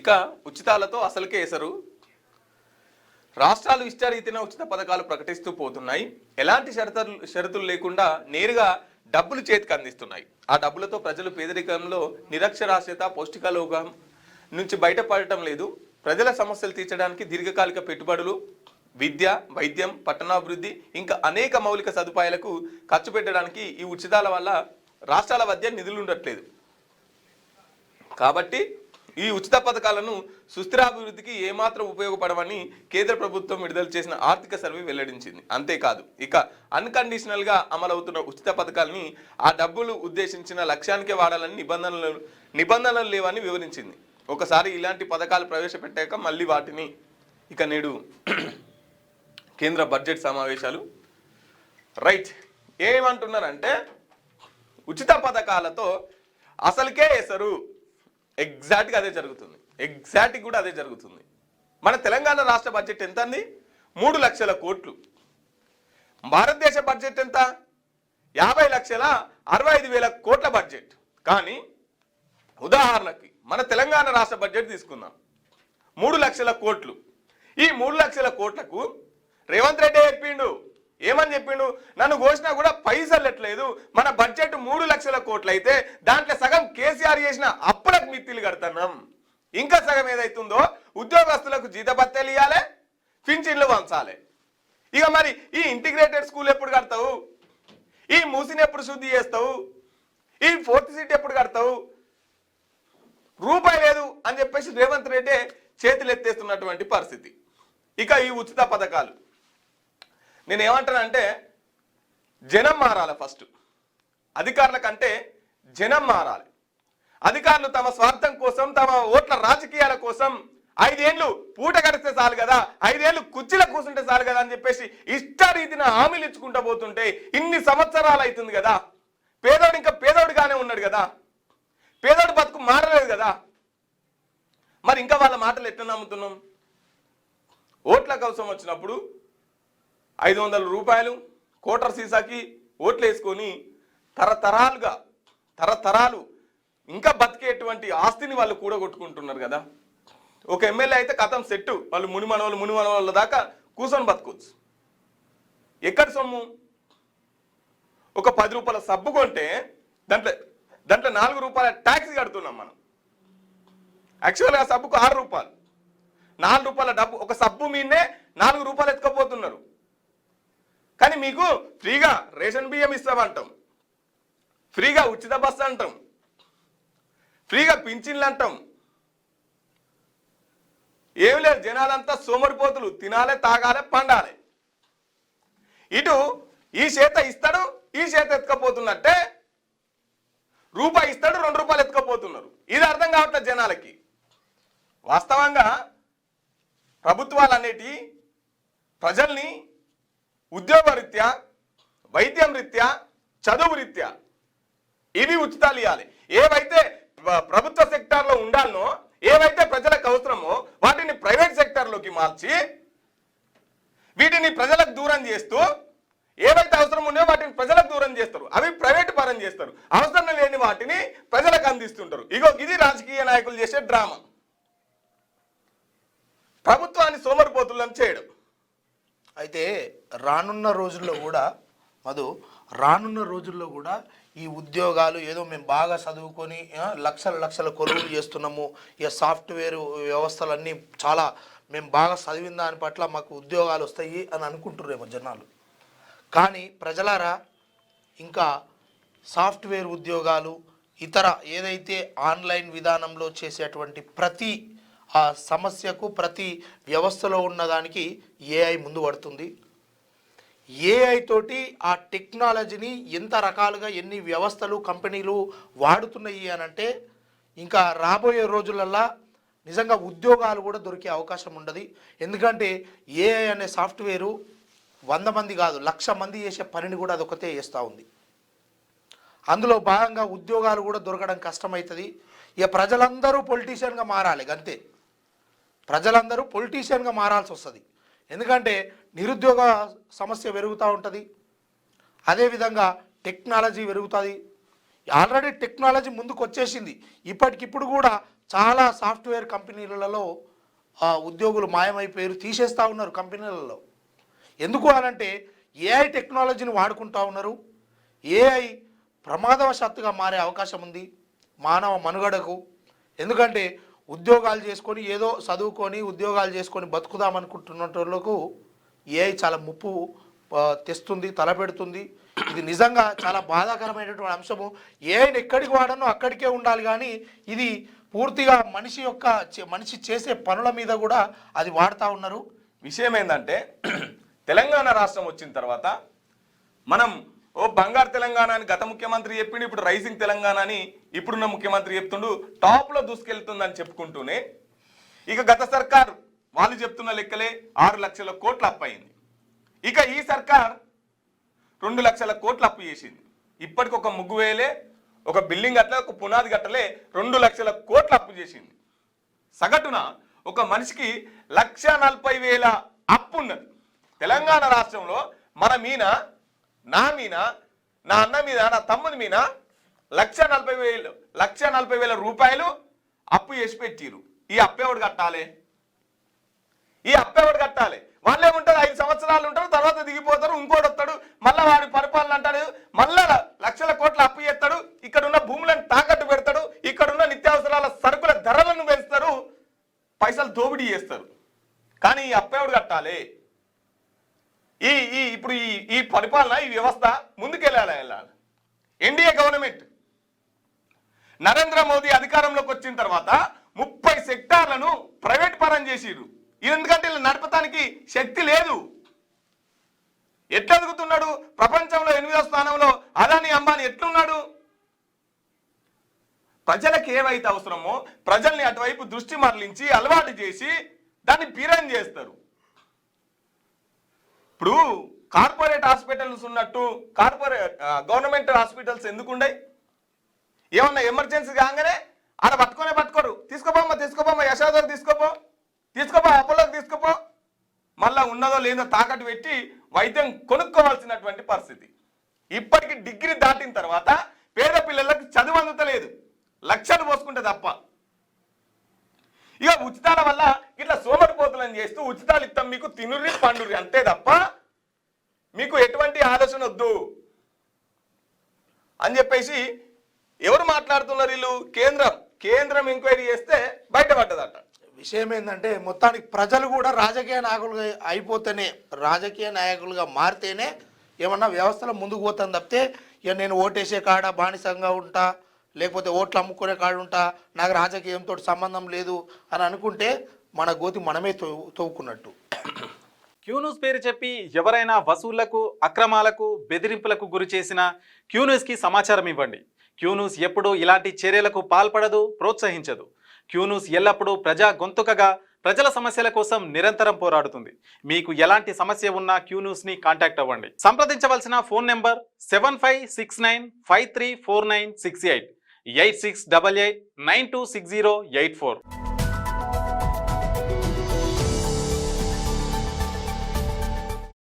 ఇక ఉచితాలతో అసలుకే ఎసరు. రాష్ట్రాలు ఇష్టారీతిన ఉచిత పథకాలు ప్రకటిస్తూ పోతున్నాయి. ఎలాంటి షరతులు లేకుండా నేరుగా డబ్బులు చేతికి అందిస్తున్నాయి. ఆ డబ్బులతో ప్రజలు పేదరికంలో, నిరక్షరాస్యత, పౌష్టికలోపం నుంచి బయటపడటం లేదు. ప్రజల సమస్యలు తీర్చడానికి దీర్ఘకాలిక పెట్టుబడులు, విద్య, వైద్యం, పట్టణాభివృద్ధి ఇంకా అనేక మౌలిక సదుపాయాలకు ఖర్చు పెట్టడానికి ఈ ఉచితాల వల్ల రాష్ట్రాల మధ్య నిధులు ఉండట్లేదు. కాబట్టి ఈ ఉచిత పథకాలను సుస్థిరాభివృద్ధికి ఏమాత్రం ఉపయోగపడవని కేంద్ర ప్రభుత్వం విడుదల చేసిన ఆర్థిక సర్వే వెల్లడించింది. అంతేకాదు ఇక అన్కండిషనల్గా అమలవుతున్న ఉచిత పథకాలని ఆ డబ్బులు ఉద్దేశించిన లక్ష్యానికే వాడాలని నిబంధనలు లేవని వివరించింది. ఒకసారి ఇలాంటి పథకాలు ప్రవేశపెట్టాక మళ్ళీ వాటిని ఇక నేడు కేంద్ర బడ్జెట్ సమావేశాలు రైట్ ఏమంటున్నారంటే ఉచిత పథకాలతో అసలుకే ఎసరు. ఎగ్జాక్ట్గా అదే జరుగుతుంది. ఎగ్జాక్ట్గా కూడా అదే జరుగుతుంది. మన తెలంగాణ రాష్ట్ర బడ్జెట్ ఎంత అండి? 3 లక్షల కోట్లు. భారతదేశ బడ్జెట్ ఎంత? 50,65,000 కోట్ల బడ్జెట్. కానీ ఉదాహరణకి మన తెలంగాణ రాష్ట్ర బడ్జెట్ తీసుకుందాం, 3 లక్షల కోట్లు. ఈ 3 లక్షల కోట్లకు రేవంత్ రెడ్డి చెప్పిండు, ఏమని చెప్పిండు? నన్ను ఘోషణ కూడా పైసలు ఎట్లేదు, మన బడ్జెట్ 3 లక్షల కోట్లు అయితే దాంట్లో సగం కేసీఆర్ చేసిన అప్పులకు మిత్తిలు కడుతున్నాం, ఇంకా సగం ఏదైతుందో ఉద్యోగస్తులకు జీతభత్యాలు ఇవ్వాలి, పింఛన్లు పంచాలి. ఇక మరి ఈ ఇంటిగ్రేటెడ్ స్కూల్ ఎప్పుడు కడతావు? ఈ మూసిని ఎప్పుడు శుద్ధి చేస్తావు? ఈ 4th సీట్ ఎప్పుడు కడతావు? రూపాయి లేదు అని చెప్పేసి రేవంత్ రెడ్డి చేతులు ఎత్తేస్తున్నటువంటి పరిస్థితి. ఇక ఈ ఉచిత పథకాలు నేను ఏమంటానంటే జనం మారాలి. ఫస్ట్ అధికారుల కంటే జనం మారాలి. అధికారులు తమ స్వార్థం కోసం, తమ ఓట్ల రాజకీయాల కోసం 5 ఏళ్ళు పూట గడిస్తే చాలు కదా, 5 ఏళ్ళు కుర్చీలో కూర్చుంటే చాలు కదా అని చెప్పేసి ఇష్టారీతిన హామీలు ఇచ్చుకుంటూ పోతుంటే ఇన్ని సంవత్సరాలు అవుతుంది కదా. పేదోడు ఇంకా పేదోడుగానే ఉన్నాడు కదా, పేదోడు బతుకు మారలేదు కదా. మరి ఇంకా వాళ్ళ మాటలు ఎట్లా నమ్ముతున్నాం? ఓట్ల కోసం వచ్చినప్పుడు 500 రూపాయలు కోటర్ సీసాకి ఓట్లు వేసుకొని తరతరాలు ఇంకా బతికేటువంటి ఆస్తిని వాళ్ళు కూడగొట్టుకుంటున్నారు కదా. ఒక ఎమ్మెల్యే అయితే కథం సెట్టు, వాళ్ళు మునిమనవాళ్ళ దాకా కూర్చొని బతుకోవచ్చు. ఎక్కడ సొమ్ము? ఒక 10 రూపాయల సబ్బు కొంటే దాంట్లో 4 రూపాయల ట్యాక్స్ కడుతున్నాం మనం. యాక్చువల్గా సబ్బుకు 6 రూపాయలు, 4 రూపాయల డబ్బు ఒక సబ్బు మీదే 4 రూపాయలు ఎత్తుకపోతున్నారు. కానీ మీకు ఫ్రీగా రేషన్ బియ్యం ఇస్తామంటాం, ఫ్రీగా ఉచిత బస్సు అంటాం, ఫ్రీగా పింఛన్లు అంటాం. ఏమి లేదు, జనాలంతా సోమరిపోతులు, తినాలే, తాగాలే, పండాలి. ఇటు ఈ చేత ఇస్తాడు, ఈ చేత ఎత్తుకపోతున్నట్టే రూపాయి ఇస్తాడు, 2 రూపాయలు ఎత్తుకపోతున్నారు. ఇది అర్థం కావట్లేదు జనాలకి. వాస్తవంగా ప్రభుత్వాలు అనేటి ప్రజల్ని ఉద్యోగ రీత్యా, వైద్యం రీత్యా, చదువు రీత్యా ఇవి ఉచితాలు ఇవ్వాలి. ఏవైతే ప్రభుత్వ సెక్టార్లో ఉండాలనో, ఏవైతే ప్రజలకు అవసరమో వాటిని ప్రైవేట్ సెక్టార్లోకి మార్చి వీటిని ప్రజలకు దూరం చేస్తూ, ఏవైతే అవసరం ఉన్నాయో వాటిని ప్రజలకు దూరం చేస్తారు, అవి ప్రైవేట్ పరం చేస్తారు. అవసరం లేని వాటిని ప్రజలకు అందిస్తుంటారు. ఇది రాజకీయ నాయకులు చేసే డ్రామా. ప్రభుత్వాన్ని సోమరిపోతులను చేయడం. అయితే రానున్న రోజుల్లో కూడా ఈ ఉద్యోగాలు ఏదో మేము బాగా చదువుకొని లక్షల కొలువులు చేస్తున్నాము, ఇక సాఫ్ట్వేర్ వ్యవస్థలన్నీ చాలా మేము బాగా చదివిన దాని పట్ల మాకు ఉద్యోగాలు వస్తాయి అని అనుకుంటున్నారేమో జనాలు. కానీ ప్రజలారా, ఇంకా సాఫ్ట్వేర్ ఉద్యోగాలు, ఇతర ఏదైతే ఆన్లైన్ విధానంలో చేసేటువంటి ప్రతి ఆ సమస్యకు, ప్రతి వ్యవస్థలో ఉన్నదానికి ఏఐ ముందు పడుతుంది. ఏఐ తోటి ఆ టెక్నాలజీని ఎంత రకాలుగా ఎన్ని వ్యవస్థలు, కంపెనీలు వాడుతున్నాయి అని అంటే ఇంకా రాబోయే రోజులల్లో నిజంగా ఉద్యోగాలు కూడా దొరికే అవకాశం ఉండదు. ఎందుకంటే ఏఐ అనే సాఫ్ట్వేరు 100 మంది కాదు 1,00,000 మంది చేసే పనిని కూడా అదొకతే చేస్తూ ఉంది. అందులో భాగంగా ఉద్యోగాలు కూడా దొరకడం కష్టమవుతుంది. ఇక ప్రజలందరూ పొలిటీషియన్గా మారాలి, అంతే. ప్రజలందరూ పొలిటీషియన్గా మారాల్సి వస్తుంది. ఎందుకంటే నిరుద్యోగ సమస్య పెరుగుతూ ఉంటుంది, అదేవిధంగా టెక్నాలజీ పెరుగుతుంది. ఆల్రెడీ టెక్నాలజీ ముందుకు వచ్చేసింది. ఇప్పటికిప్పుడు కూడా చాలా సాఫ్ట్వేర్ కంపెనీలలో ఉద్యోగులు మాయమైపోయారు, తీసేస్తూ ఉన్నారు కంపెనీలలో. ఎందుకు అనంటే ఏఐ టెక్నాలజీని వాడుకుంటూ ఉన్నారు. ఏఐ ప్రమాదవశాత్తుగా మారే అవకాశం ఉంది మానవ మనుగడకు. ఎందుకంటే ఉద్యోగాలు చేసుకొని ఏదో చదువుకొని ఉద్యోగాలు చేసుకొని బతుకుదామనుకుంటున్నట్లకు ఏఐ చాలా ముప్పు తెస్తుంది, తలపెడుతుంది. ఇది నిజంగా చాలా బాధాకరమైనటువంటి అంశము. ఏఐని ఎక్కడికి వాడనో అక్కడికే ఉండాలి, కానీ ఇది పూర్తిగా మనిషి చేసే పనుల మీద కూడా అది వాడుతూ ఉన్నారు. విషయం ఏంటంటే తెలంగాణ రాష్ట్రం వచ్చిన తర్వాత మనం బంగారు తెలంగాణ అని గత ముఖ్యమంత్రి చెప్పిండు, ఇప్పుడు రైజింగ్ తెలంగాణ అని ఇప్పుడున్న ముఖ్యమంత్రి చెప్తుండు, టాప్లో దూసుకెళ్తుందని చెప్పుకుంటూనే ఇక గత సర్కార్ వాళ్ళు చెప్తున్న లెక్కలే 6 లక్షల కోట్ల అప్పు అయింది. ఇక ఈ సర్కార్ 2 లక్షల కోట్ల అప్పు చేసింది. ఇప్పటికి ఒక ముగ్గు వేలే, ఒక బిల్డింగ్ అట్లా ఒక పునాది గట్టలే 2 లక్షల కోట్ల అప్పు చేసింది. సగటున ఒక మనిషికి 1,40,000 అప్పు ఉన్నది. తెలంగాణ రాష్ట్రంలో మన మీన, నా మీన, నా అన్న మీద, నా తమ్ముని మీద 1,40,000 రూపాయలు అప్పు చేసి పెట్టిరు. ఈ అప్పు ఎవడు కట్టాలి? ఈ అప్పు ఎవడు కట్టాలి? వాళ్ళు ఏముంటారు, 5 సంవత్సరాలు ఉంటారు, తర్వాత దిగిపోతారు, ఇంకోటి వస్తాడు, మళ్ళీ వాడి పరిపాలన అంటాడు, మళ్ళా లక్షల కోట్ల అప్పు చేస్తాడు, ఇక్కడున్న భూములను తాకట్టు పెడతాడు, ఇక్కడున్న నిత్యావసరాల సరుకుల ధరలను పెంచుతారు, పైసలు దోపిడీ చేస్తారు. కానీ ఈ అప్పు ఎవడు కట్టాలి? ఇప్పుడు ఈ పరిపాలన, ఈ వ్యవస్థ ముందుకెళ్ళాలి. ఎన్డీఏ గవర్నమెంట్ నరేంద్ర మోదీ అధికారంలోకి వచ్చిన తర్వాత 30 సెక్టార్లను ప్రైవేట్ పరం చేసిరు. ఎందుకంటే వీళ్ళు నడపడానికి శక్తి లేదు. ఎట్లా ఎదుగుతున్నాడు? ప్రపంచంలో 8వ స్థానంలో అదాని అంబానీ ఎట్లున్నాడు? ప్రజలకు ఏవైతే అవసరమో ప్రజల్ని అటువైపు దృష్టి మరలించి అలవాటు చేసి దాన్ని పీరం చేస్తారు. ఇప్పుడు కార్పొరేట్ హాస్పిటల్స్ ఉన్నట్టు గవర్నమెంట్ హాస్పిటల్స్ ఎందుకుండయి? ఏమన్నా ఎమర్జెన్సీ కాగానే ఆడ పట్టుకోరు, తీసుకోపో యశోదకు తీసుకోపో అపోలోకి తీసుకోపో, మళ్ళా ఉన్నదో లేదో తాకట్టు పెట్టి వైద్యం కొనుక్కోవాల్సినటువంటి పరిస్థితి. ఇప్పటికి డిగ్రీ దాటిన తర్వాత పేద పిల్లలకు చదువు అందుతలేదు, లక్షలు పోసుకుంటే తప్ప. ఇక ఉచితాల వల్ల ఇట్లా సోమరిపోతులను చేస్తూ ఉచితాలు ఇస్తాం మీకు, తినుర్రి పండుర్రి అంతే తప్ప మీకు ఎటువంటి ఆలోచన వద్దు అని చెప్పేసి ఎవరు మాట్లాడుతున్నారు? వీళ్ళు కేంద్రం ఎంక్వైరీ చేస్తే బయటపడ్డదట. విషయం ఏంటంటే మొత్తానికి ప్రజలు కూడా రాజకీయ నాయకులుగా అయిపోతేనే, రాజకీయ నాయకులుగా మారితేనే ఏమన్నా వ్యవస్థలో ముందుకు పోతాను తప్పితే ఇక నేను ఓటేసే కాడ బానిసంగా ఉంటా, లేకపోతే ఓట్లు అమ్ముకునే కాడ ఉంటా, నాకు రాజకీయంతో సంబంధం లేదు అని అనుకుంటే మన గోతి మనమే తవ్వుకున్నట్టు. క్యూన్యూస్ పేరు చెప్పి ఎవరైనా వసూళ్లకు, అక్రమాలకు, బెదిరింపులకు గురి చేసిన క్యూన్యూస్కి సమాచారం ఇవ్వండి. క్యూన్యూస్ ఎప్పుడూ ఇలాంటి చర్యలకు పాల్పడదు, ప్రోత్సహించదు. క్యూన్యూస్ ఎల్లప్పుడూ ప్రజా గొంతుకగా ప్రజల సమస్యల కోసం నిరంతరం పోరాడుతుంది. మీకు ఎలాంటి సమస్య ఉన్నా క్యూన్యూస్ని కాంటాక్ట్ అవ్వండి. సంప్రదించవలసిన ఫోన్ నెంబర్ 7569534968 8688926084.